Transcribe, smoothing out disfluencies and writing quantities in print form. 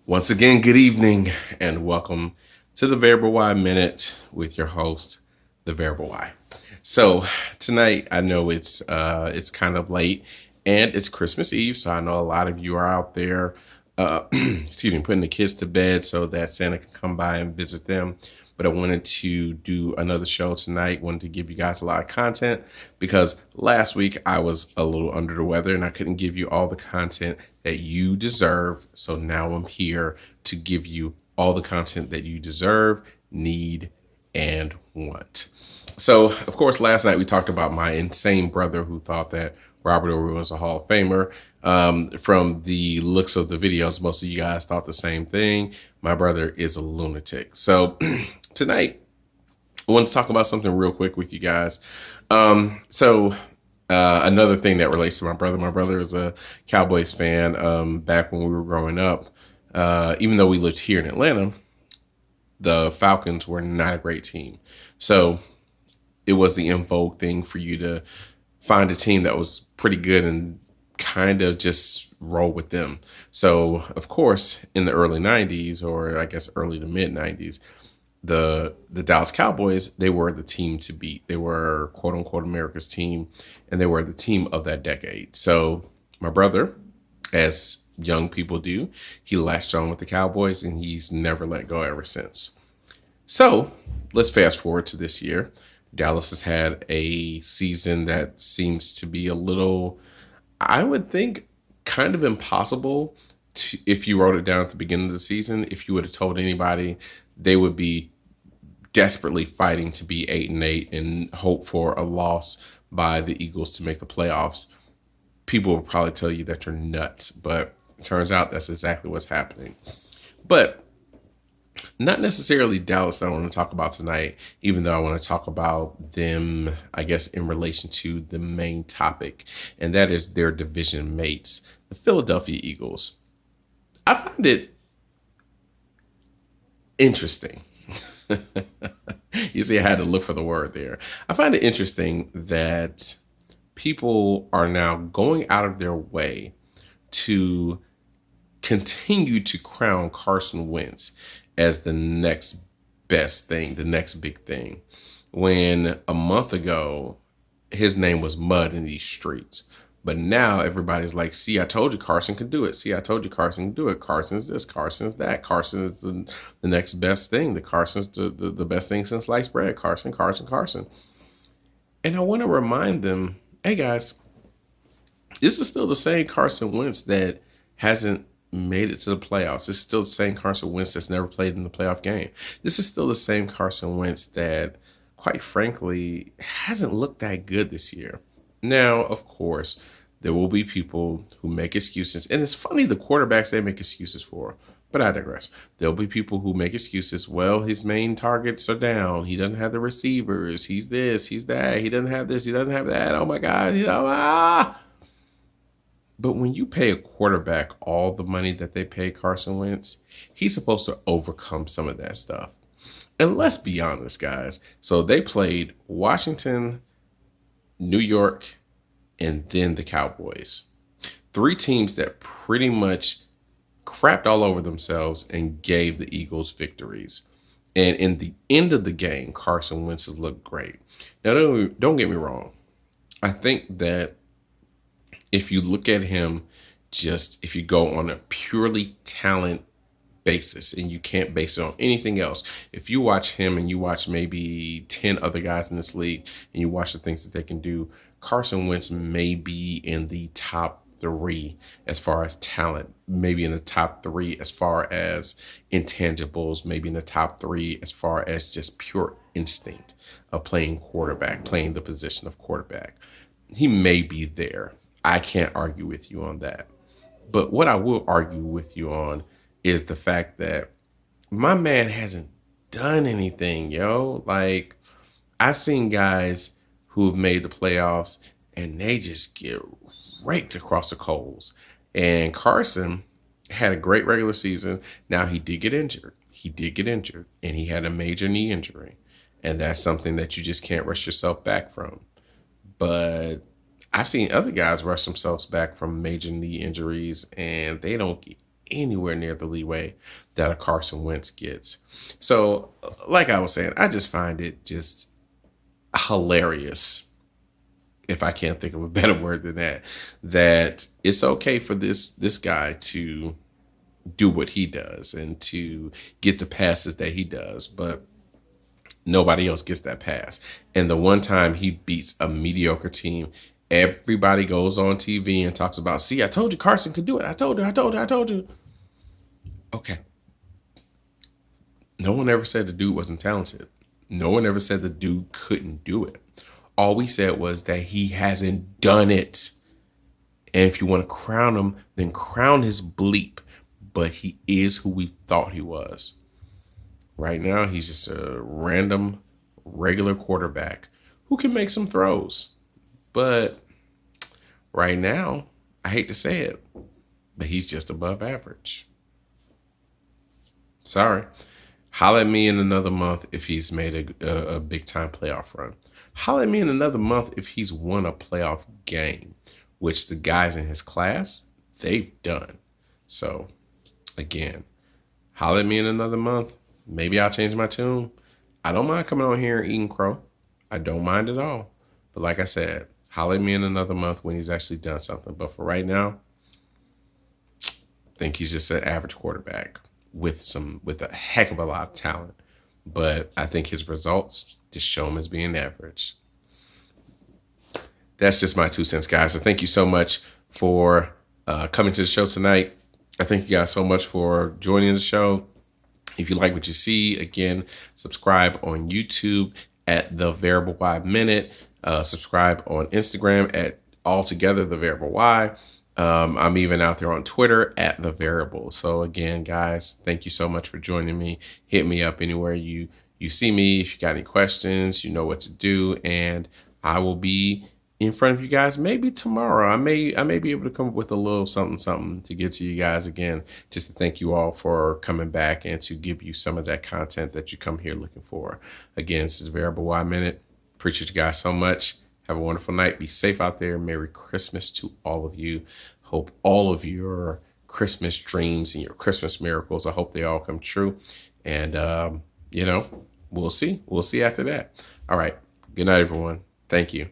Once again, good evening and welcome to the Variable Y Minute with your host, the Variable Y. So tonight, I know it's kind of late and it's Christmas Eve, so I know a lot of you are out there, putting the kids to bed so that Santa can come by and visit them. But I wanted to do another show tonight. Wanted to give you guys a lot of content because last week I was a little under the weather and I couldn't give you all the content that you deserve. So now I'm here to give you all the content that you deserve, need, and want. So, of course, last night we talked about my insane brother who thought that Robert Ory was a Hall of Famer. From the looks of the videos, most of you guys thought the same thing. My brother is a lunatic. So tonight, I want to talk about something real quick with you guys. Another thing that relates to my brother is a Cowboys fan. Back when we were growing up, even though we lived here in Atlanta, the Falcons were not a great team. So it was the in vogue thing for you to find a team that was pretty good and kind of just roll with them. So, of course, in the early 90s, or I guess early to mid 90s, the Dallas Cowboys, they were the team to beat. They were, quote unquote, America's team, and they were the team of that decade. So my brother, as young people do, he latched on with the Cowboys, and he's never let go ever since. So let's fast forward to this year. Dallas has had a season that seems to be a little, I would think, kind of impossible to, if you wrote it down at the beginning of the season. If you would have told anybody, they would be desperately fighting to be 8-8 and hope for a loss by the Eagles to make the playoffs. People will probably tell you that you're nuts, but it turns out that's exactly what's happening. But not necessarily Dallas that I want to talk about tonight, even though I want to talk about them, I guess, in relation to the main topic, and that is their division mates, the Philadelphia Eagles. I find it interesting. You see, I had to look for the word there. I find it interesting that people are now going out of their way to continue to crown Carson Wentz as the next best thing, the next big thing, when a month ago his name was mud in these streets. But now everybody's like, see, I told you Carson could do it. See, I told you Carson can do it. Carson's this, Carson's that. Carson is the next best thing. The Carson's the best thing since sliced bread. Carson. And I want to remind them, hey guys, this is still the same Carson Wentz that hasn't made it to the playoffs. It's still the same Carson Wentz that's never played in the playoff game. This is still the same Carson Wentz that, quite frankly, hasn't looked that good this year. Now, of course, there will be people who make excuses. And it's funny, the quarterbacks they make excuses for. But I digress. There'll be people who make excuses. Well, his main targets are down. He doesn't have the receivers. He's this, he's that. He doesn't have this, he doesn't have that. Oh, my God. But when you pay a quarterback all the money that they pay Carson Wentz, he's supposed to overcome some of that stuff. And let's be honest, guys. So they played Washington, New York, and then the Cowboys. 3 teams that pretty much crapped all over themselves and gave the Eagles victories. And in the end of the game, Carson Wentz has looked great. Now, don't get me wrong. I think that if you look at him, if you go on a purely talent basis and you can't base it on anything else, if you watch him and you watch maybe 10 other guys in this league and you watch the things that they can do, Carson Wentz may be in the top 3 as far as talent, maybe in the top 3 as far as intangibles, maybe in the top 3 as far as just pure instinct of playing quarterback, playing the position of quarterback. He may be there. I can't argue with you on that. But what I will argue with you on is the fact that my man hasn't done anything, yo. Like, I've seen guys who have made the playoffs and they just get raked across the coals. And Carson had a great regular season. Now, he did get injured. And he had a major knee injury. And that's something that you just can't rush yourself back from. But I've seen other guys rush themselves back from major knee injuries and they don't get anywhere near the leeway that a Carson Wentz gets. So, like I was saying, I just find it just hilarious, if I can't think of a better word than that, that it's okay for this guy to do what he does and to get the passes that he does, but nobody else gets that pass. And the one time he beats a mediocre team, everybody goes on TV and talks about, see, I told you Carson could do it. I told you. Okay. No one ever said the dude wasn't talented. No one ever said the dude couldn't do it. All we said was that he hasn't done it. And if you want to crown him, then crown his bleep. But he is who we thought he was. Right now, he's just a random, regular quarterback who can make some throws. But right now, I hate to say it, but he's just above average. Sorry. Holler at me in another month if he's made a big time playoff run. Holler at me in another month if he's won a playoff game, which the guys in his class, they've done. So, again, holler at me in another month. Maybe I'll change my tune. I don't mind coming on here and eating crow. I don't mind at all. But like I said, holler at me in another month when he's actually done something. But for right now, I think he's just an average quarterback with a heck of a lot of talent. But I think his results just show him as being average. That's just my 2 cents, guys. So thank you so much for coming to the show tonight. I thank you guys so much for joining the show. If you like what you see, again, subscribe on YouTube at The Variable Y Minute. Subscribe on Instagram at Altogether The Variable Y. I'm even out there on Twitter at The Variable. So again, guys, thank you so much for joining me. Hit me up anywhere you see me. If you got any questions, you know what to do. And I will be in front of you guys maybe tomorrow. I may be able to come up with a little something to get to you guys again, just to thank you all for coming back and to give you some of that content that you come here looking for. Again, this is Variable Y Minute. Appreciate you guys so much. Have a wonderful night. Be safe out there. Merry Christmas to all of you. Hope all of your Christmas dreams and your Christmas miracles, I hope they all come true. And, we'll see. We'll see after that. All right. Good night, everyone. Thank you.